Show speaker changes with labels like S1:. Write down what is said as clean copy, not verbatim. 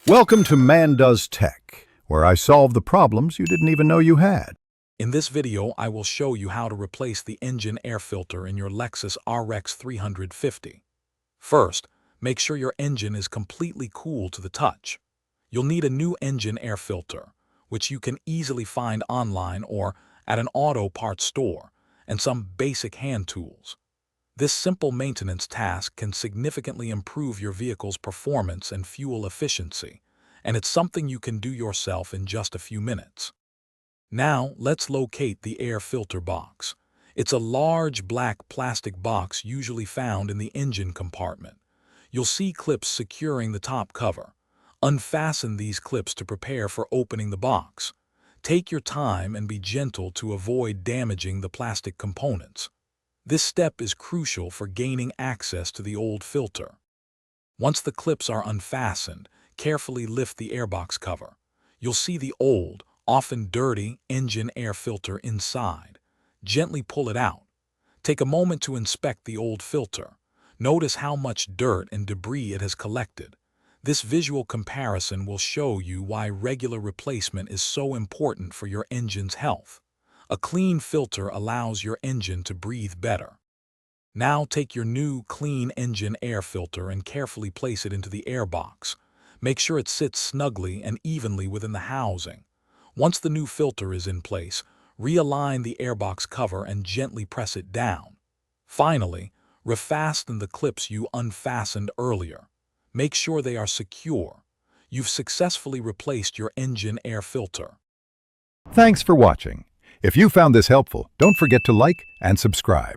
S1: Welcome to Man Does Tech, where I solve the problems you didn't even know you had.
S2: In this video, I will show you how to replace the engine air filter in your Lexus RX 350. First, make sure your engine is completely cool to the touch. You'll need a new engine air filter, which you can easily find online or at an auto parts store, and some basic hand tools. This simple maintenance task can significantly improve your vehicle's performance and fuel efficiency, and it's something you can do yourself in just a few minutes. Now, let's locate the air filter box. It's a large black plastic box usually found in the engine compartment. You'll see clips securing the top cover. Unfasten these clips to prepare for opening the box. Take your time and be gentle to avoid damaging the plastic components. This step is crucial for gaining access to the old filter. Once the clips are unfastened, carefully lift the airbox cover. You'll see the old, often dirty, engine air filter inside. Gently pull it out. Take a moment to inspect the old filter. Notice how much dirt and debris it has collected. This visual comparison will show you why regular replacement is so important for your engine's health. A clean filter allows your engine to breathe better. Now take your new clean engine air filter and carefully place it into the airbox. Make sure it sits snugly and evenly within the housing. Once the new filter is in place, realign the airbox cover and gently press it down. Finally, refasten the clips you unfastened earlier. Make sure they are secure. You've successfully replaced your engine air filter.
S1: Thanks for watching. If you found this helpful, don't forget to like and subscribe.